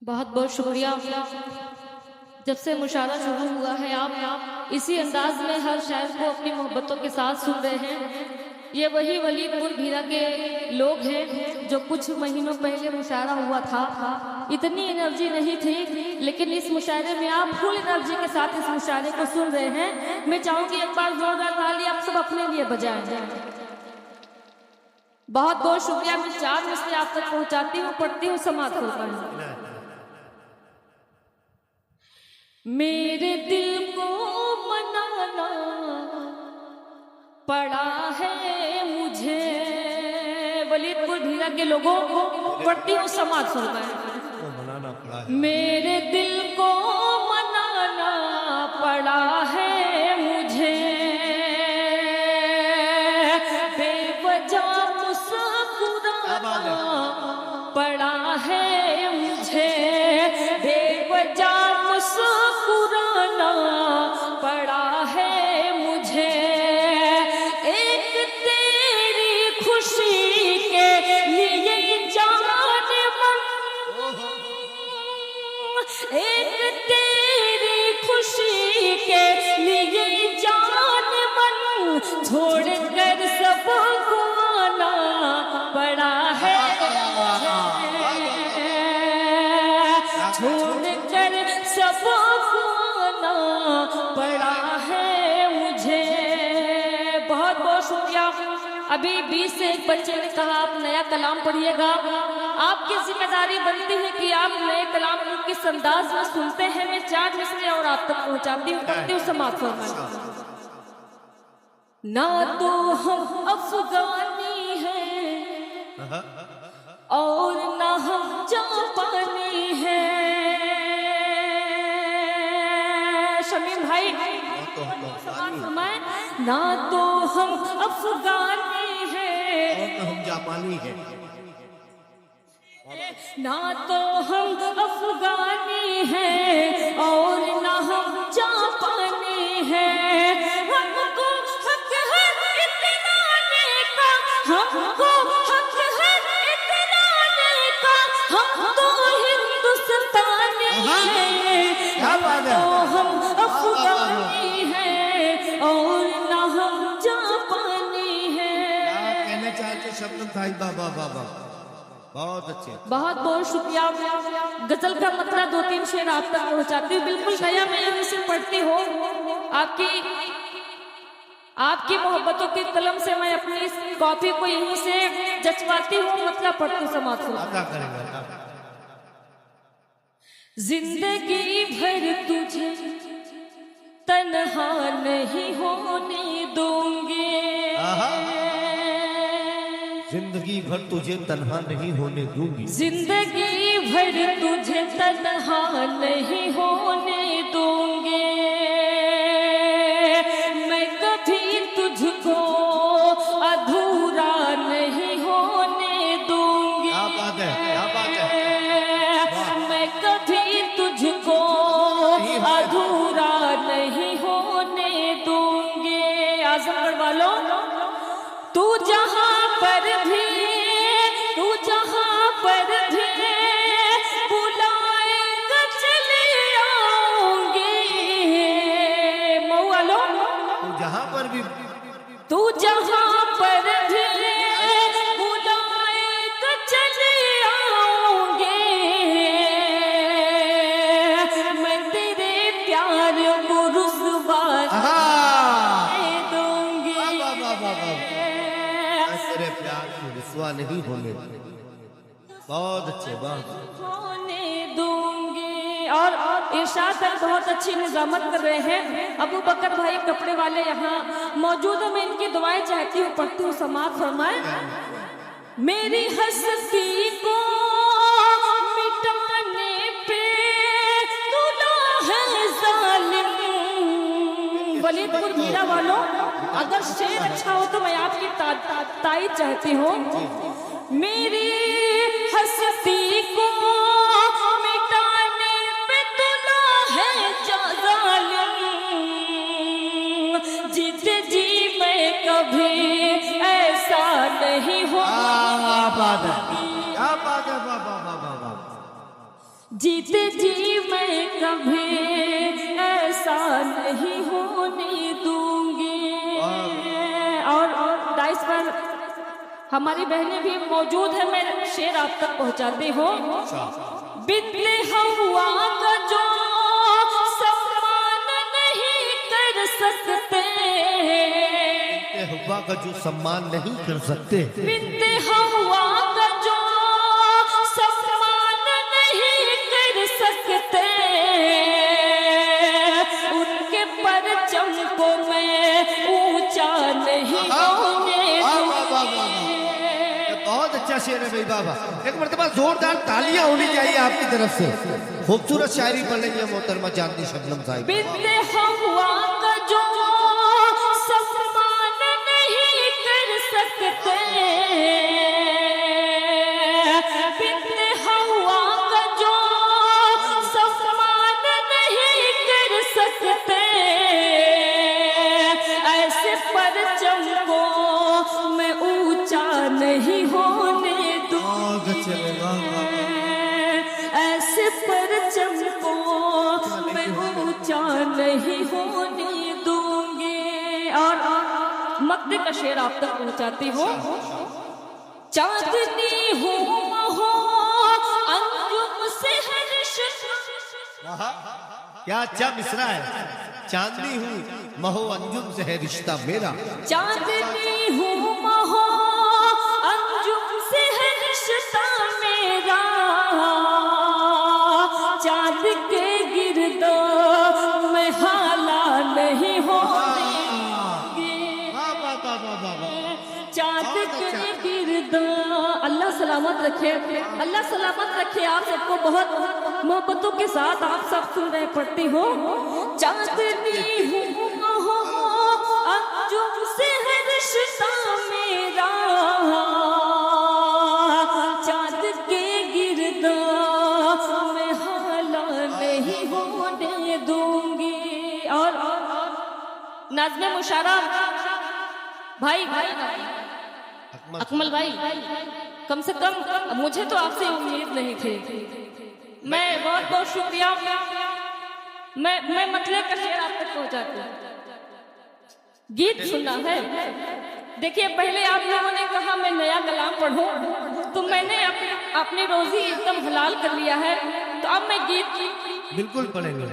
बहुत बहुत शुक्रिया। जब से मुशायरा शुरू हुआ है आप इसी अंदाज में हर शायर को अपनी मोहब्बतों के साथ सुन रहे हैं। ये वही वलीदपुर भीरा के लोग हैं जो कुछ महीनों पहले मुशायरा हुआ था। इतनी एनर्जी नहीं थी, लेकिन इस मुशायरे में आप फुल एनर्जी के साथ इस मुशायरे को सुन रहे हैं। मैं चाहूंगी एक बार जोरदार ताली आप सब अपने लिए बजाएं। बहुत बहुत शुक्रिया। मैं 4 मिसरे आप तक पहुंचाती हूँ, पढ़ती हूँ, समाप्त होता है। मेरे दिल को मनाना पड़ा है मुझे। वलीदपुर भीरा के लोगों को पढ़ती हूँ, समाप्त होता है। मेरे दिल को मनाना पड़ा है मुझे, बेवजह मुस्कुराना पड़ा है मुझे, बेवजह मुस्कुराना पड़ा है मुझे। एक तेरी खुशी के लिए जाने मन, एक तेरी खुशी के लिए जाने मन, छोड़कर सबको आना पड़ा है, छोड़कर सबको आना पड़ा है मुझे। बहुत बहुत शुक्रिया। अभी 20 से एक बच्चे ने कहा आप नया कलाम पढ़िएगा। आपकी जिम्मेदारी बनती है कि आप नए कलाम को किस अंदाज में सुनते हैं। मैं 4 मिसरे और आप तक पहुंचाती हूँ, करती हूँ, समाप्त फरमाएं। ना तो हम अफगानी हैं और ना हम जापानी हैं। शमीम भाई फरमाएं। ना तो हम अफगानी हैं और ना हम जापानी हैं, ना तो हम अफगानी हैं और ना हम जापानी हैं। हमको हक है इतराने का, हमको हक है इतराने का, हम तो हिंदुस्तानी हैं। तो हम अफगानी हैं और ना हम जापानी हैं। कहना चाहते शब्द था बाबा बाबा। बहुत अच्छे, बहुत बहुत शुक्रिया। गजल का मतलब 2-3 शेर आप तक पहुंचाती हूँ। बिल्कुल नया मैं यहीं से पढ़ती हूँ। आपकी मोहब्बतों की कलम से मैं अपनी इस कॉपी को यहीं से जचवाती हूँ, मतलब पढ़ती समाप्त हूँ। अदा करेगा। जिंदगी भर तुझे तन्हा नहीं होने दूंगी, जिंदगी भर तुझे तन्हा नहीं होने दूंगी, जिंदगी भर तुझे तन्हा नहीं होने दूंगी। मैं कभी तुझको अधूरा नहीं होने दूंगी। क्या बात है, क्या बात है। मैं कभी तुझको अधूरा नहीं होने दूंगी। आजमगढ़ वालों, तू जहां पर भी, तू जहां पर भी बुलाएगा चले आऊंगी। मऊ वालों, तू जहां पर भी, तू जहां पर भी बुलाएगा चले आऊंगी। मैं तेरे प्यार को रुसवा दूंगी, तेरे प्यार को रुसवा नहीं होने। बहुत अच्छे, बहुत होने दूंगी। और इरशाद सर बहुत अच्छी निजामत कर रहे हैं। अबू बकर भाई कपड़े वाले यहाँ मौजूद है। मैं इनकी दुआएं चाहती हूँ, पढ़ती हूँ, समाप्त फरमाएं। मेरी हस्ती को मिटाने पे तुला है जालिम। वलीदपुर भीरा वालों, अगर शेर अच्छा हो तो मैं आपकी ताई चाहती हूँ। मेरी हस्ती को मिटाने पे तुला है जालिम। जीते जी मैं कभी ऐसा नहीं हो। क्या बात है, क्या बात है। जीते जी मैं कभी ऐसा नहीं होने दूंगी। और डाइस पर हमारी बहनें भी मौजूद है, मैं शेर आप तक पहुंचाती हूँ। बितले हवा का जो सम्मान नहीं कर सकते, हवा का जो सम्मान नहीं कर सकते, बितले हवा का जो सम्मान नहीं कर सकते, उनके परचम को मैं ऊंचा नहीं होने दूंगी। बहुत अच्छा शेर है भाई बाबा। एक मरतबा जोरदार तालियां होनी चाहिए आपकी तरफ से। खूबसूरत शायरी पढ़ रही है मोहतरमा चांदनी शबनम साहिब। बितले हवा का जो सम्मान नहीं कर सकते, बितले हवा का जो सम्मान नहीं कर सकते, ऐसे परचम को मैं ऊंचा नहीं होने दूंगी। ऐसे परचम को मैं ऊंचा नहीं होने दूंगी। और मक्ते का शेर आप तक पहुंचाती हूँ। चांदनी हूँ हो अंजुम से हर्ष, क्या अच्छा मिसरा है। चांदनी हूँ महो अंजुम से है रिश्ता मेरा। चांदनी हूँ महो अंजुम से है रिश्ता मेरा, चांद के गिरदो मैं हाला नहीं होने दूंगी। चांद के गिरदो अल्लाह सलामत रखे, अल्लाह सलामत रखे आप सबको। बहुत मोहब्बतों के साथ आप सब सुन रहे पढ़ती हो। चांदनी हूँ महो अंजुम से है रिश्ता मेरा, चांद के गिरदा मैं हाला नहीं होने दूंगी। और नाज़्मे मुशारा भाई अकमल भाई, कम से कम मुझे तो आपसे उम्मीद नहीं थी। मैं बहुत बहुत शुक्रिया। मैं मतलब का शेर आप तक पहुंचाती हूँ। गीत सुनना है। देखिए पहले आप लोगों ने कहा मैं नया कलाम पढ़ूं, तो मैंने अपनी रोजी एकदम हलाल कर लिया है, तो अब मैं गीत बिल्कुल पढ़ेंगे।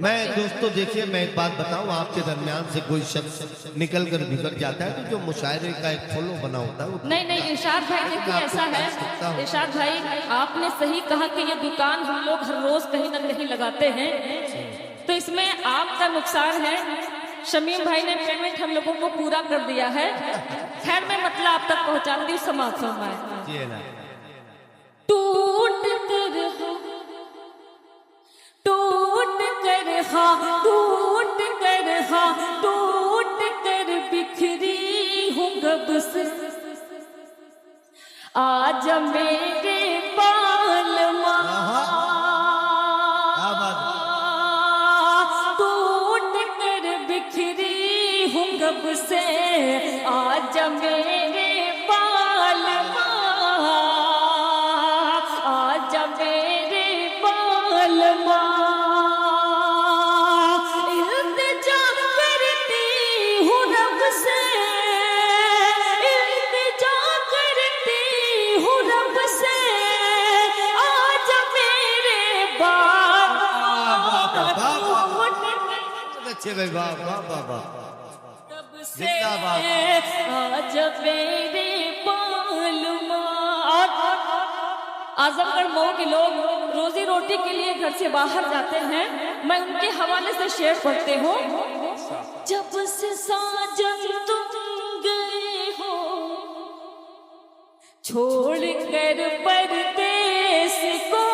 मैं दोस्तों देखिए, मैं एक बात बताऊं, आपके दरमियान से कोई शख्स निकल कर बिगड़ जाता है तो जो मुशायरे का एक फ्लो बना होता है। नहीं इरशाद भाई, देखिए ऐसा है इरशाद भाई, आपने सही कहा कि ये दुकान हम लोग हर रोज कहीं ना कहीं लगाते हैं, तो इसमें आपका नुकसान है। शमीम भाई ने पेमेंट हम लोगों को पूरा कर दिया है। खैर मैं मतलब आप तक पहुंचाती हूँ। समाज समय टूट कर टूट कर बिखरी हूँ गब से, आज मेरे बाल टूट कर बिखरी हूँ गब से, आज मेरे बाल आज मेरे बाल अच्छे भाई, वाह वाह वाह वाह, आज मेरे आजमगढ़ मऊ के लोग रोजी रोटी के लिए घर से बाहर जाते हैं, मैं उनके हवाले से शेर पढ़ते हूँ। जब से साजन तुम गए हो छोड़ कर परदेस को,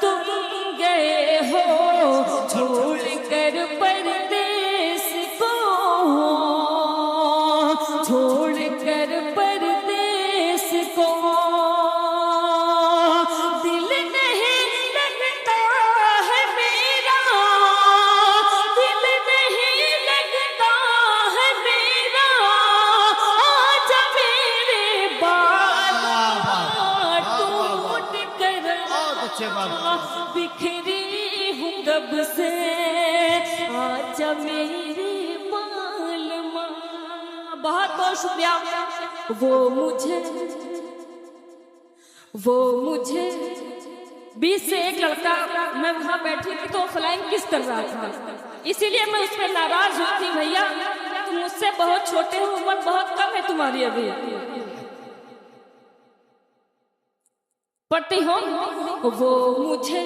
तुम गए हो छोड़ कर परदेस को, छोड़ कर परदेस को, दिल नहीं लगता है मेरा, दिल नहीं लगता अच्छे बाबा। बिखरी हूँ कब से, आजा मेरे मालमा। बहुत बहुत शुक्रिया। वो मुझे 20 से एक लड़का, मैं वहां बैठी थी तो फ्लाइंग किस कर रहा था, इसीलिए मैं उस पर नाराज हुई थी। भैया तुम मुझसे बहुत छोटे हो, उम्र बहुत कम है तुम्हारी अभी। पढ़ती हो वो मुझे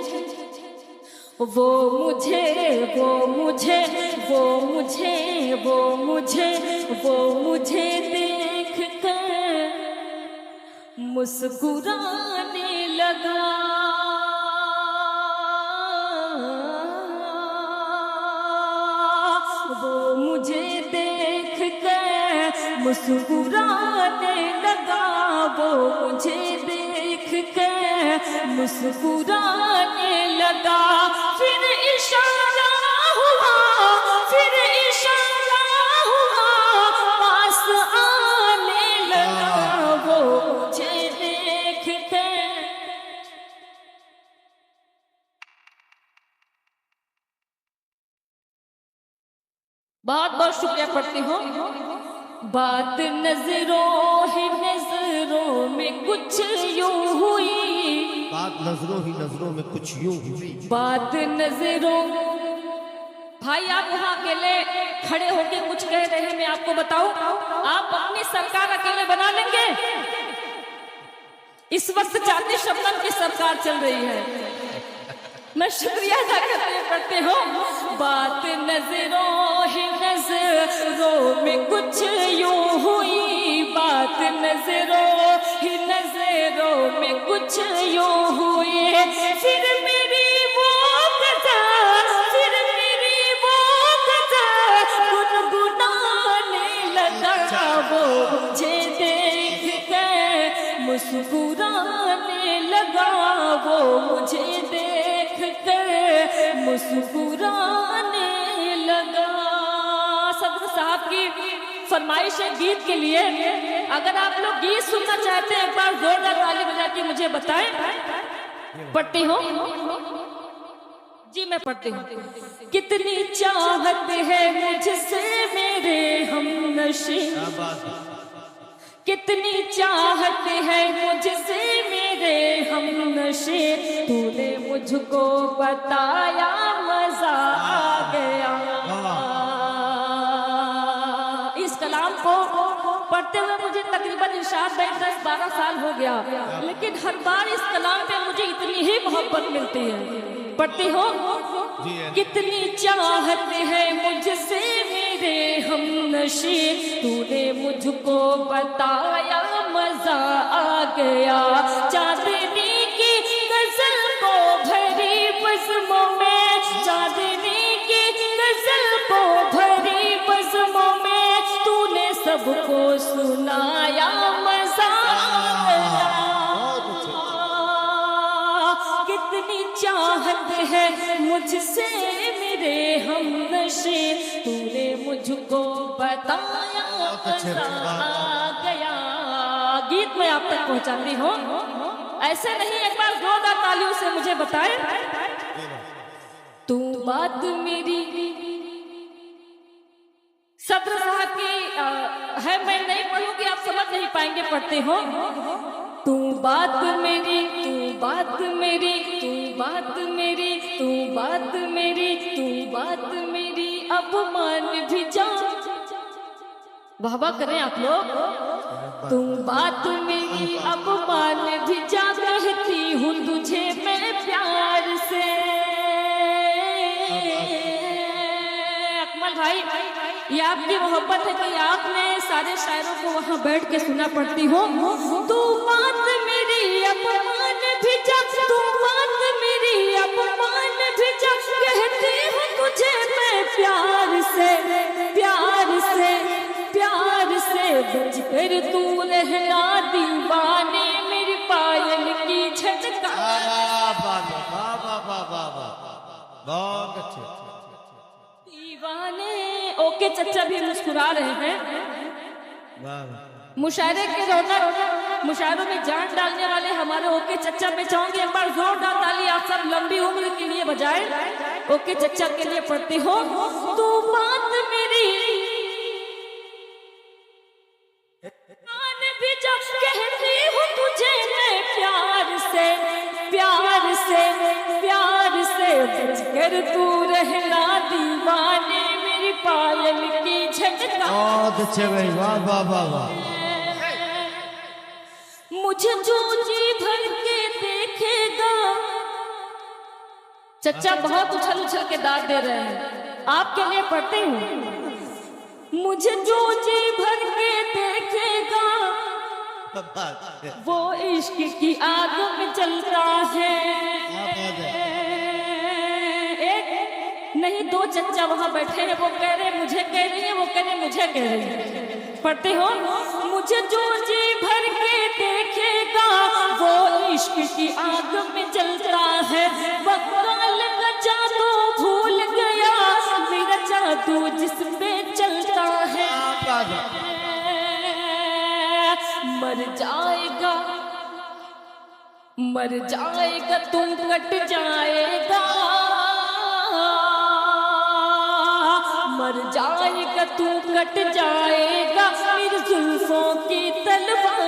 देख कर मुस्कुराने लगा। वो मुझे देख कर मुस्कुराने लगा। वो मुझे देख कर मुस्कुराने लगा। फिर इशारा हुआ, पास आने लगा। वो मुझे देख कर। बहुत बहुत शुक्रिया पढ़ती हूँ। बात नजरों ही नजरों में कुछ यूं हुई। बात नजरों ही नजरों में कुछ यूं हुई। बात नजरों। भाई आप वहाँ अकेले खड़े होके कुछ कह रहे हैं, मैं आपको बताऊं, आप अपनी सरकार अकेले बना लेंगे। इस वक्त चाहते शबनम की सरकार चल रही है। मैं शुक्रिया अदा करते हो। बात नजरों ही नजरों में कुछ यूं हुई। बात नजरों ही नजरों में कुछ यूं हुई। फिर मेरी वो गज़ा गुनगुनाने लगा। वो मुझे देख कर मुस्कुराने लगा। वो मुझे देख कर मुस्कुराने लगा। सदर साहब की फरमाइश है गीत के लिए। अगर आप लोग गीत सुनना चाहते हैं, एक बार जोरदार ताली बजा के मुझे बताएं। पढ़ती हो जी, मैं पढ़ती हूँ। कितनी चाहत है मुझसे मेरे हमनशी, कितनी चाहत है मुझसे मेरे हमनशी। तूने मुझको बताया मजा आ गया। इस कलाम को पढ़ते हुए मुझे तकरीबन इरशाद भाई 10-12 साल हो गया, लेकिन हर बार इस कलाम पे मुझे इतनी ही मोहब्बत मिलती है। पढ़ती हो कितनी चाहत है मुझसे मेरे हमनशी। तूने मुझको बताया मजा आ गया। चांदनी की गजल को भरी बज़्मों में, चांदनी की गजल को भरी बज़्मों में। तूने सबको सुनाया मजा आया। कितनी चाहत है मुझसे मेरे हमनशी। तूने मुझको बताया मजा आ गया। गीत मैं आप तक पहुंचाती हूँ, ऐसे नहीं, एक बार जोरदार तालियों से मुझे बताए। तू बात मेरी सदर साहब की है, मैं नहीं पढ़ूंगी, आप समझ नहीं पाएंगे। पढ़ते हो तू बात मेरी, तू बात मेरी, तू बात मेरी, तू बात मेरी, तू बात मेरी, अब मान भी जा। वाह वाह करें आप लोग। तू बात मेरी अब मान भी जा। कहती हूँ तुझे मैं प्यार से। अकमल भाई, ये आपकी मोहब्बत है कि आपने सारे शायरों को वहाँ बैठ के सुना। पढ़ती हो तू बात मेरी अपमान भी जा। तू बात मेरी अपमान भी जा। कहती हूँ तुझे मैं प्यार से, प्यार से, प्यार से। बच कर तू रहना दीवाने मेरी पायल की झटका। बहुत अच्छे दीवाने। ओके चचा भी मुस्कुरा रहे हैं। वाह वाह। मुशायरे के रौनक, मुशायरों में जान डालने वाले हमारे ओके चच्चा पे चाहूंगी एक बार जोरदार ताली आप सब लंबी उम्र के लिए बजाए। ओके चच्चा के लिए पढ़ते हो। तू बात मेरी भी जब कहती हूँ तुझे मैं प्यार से प्यार से प्यार से बचकर तू रहना दीवाने मेरी पायल की झटका। बहुत अच्छे भाई, वाह वाह वाह वाह। मुझे जो जी भर के देखेगा। चच्चा बहुत उछल उछल के दाद दे रहे हैं, आपके लिए पढ़ते हूँ। मुझे जो जी भर के देखेगा वो इश्क की आग में जलता है। एक नहीं दो चच्चा वहां बैठे हैं, वो कह रहे मुझे कह रही है, वो कह रहे मुझे कह रही है। पढ़ते हो। मुझे जो जी भर के देखेगा वो इश्क की आग में जलता है। बकवाल का जादू भूल गया मेरा जादू जिस पे चलता है। मर जाएगा मर जाएगा तू कट जाएगा। मर जाएगा तू कट जाएगा मेरी जुल्फों की तलवार।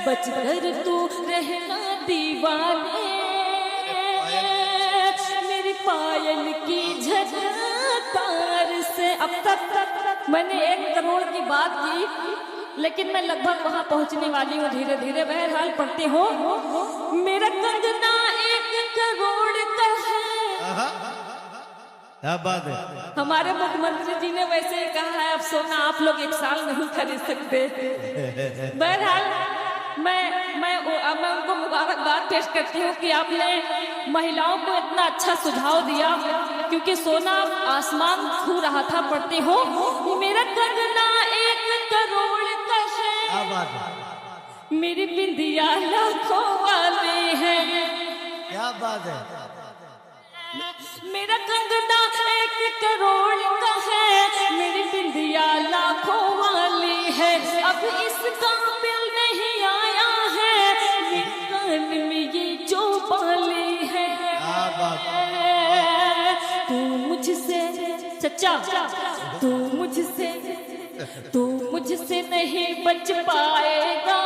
बचकर तू रहना दीवाने मेरी पायल की झनकार से। अब तक मैंने 1 करोड़ की बात की, लेकिन मैं लगभग वहां पहुंचने वाली हूँ धीरे धीरे। बहरहाल पढ़ते हो। मेरा कंगना 1 करोड़ का है। क्या बात है। हमारे मुख्यमंत्री जी ने वैसे ही कहा है अब सोना आप लोग 1 साल नहीं खरीद सकते। बहरहाल मैं उनको मुबारकबाद पेश करती हूँ कि आपने महिलाओं को इतना अच्छा सुझाव दिया, क्योंकि सोना आसमान छू रहा था। पढ़ते हो। मेरा कंगना 1 करोड़ का है। मेरी बिंदिया लाखों वाली है। क्या बात है। मेरा कंगना 1 करोड़ का है। मेरी बिंदिया लाखों वाली है। अब इसका बिल नहीं आया है मेरे कान में ये जो बाली है। तू मुझसे सच्चा तू मुझसे नहीं बच पाएगा।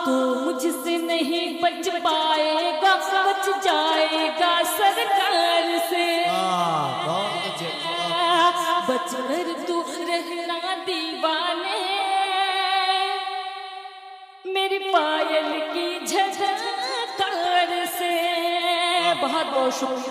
तू मुझसे नहीं बच पाएगा, बच जाएगा सरकार से। बचकर तू रहना दीवाने मेरी पायल की झनकार से। बहुत बहुत शुक्रिया।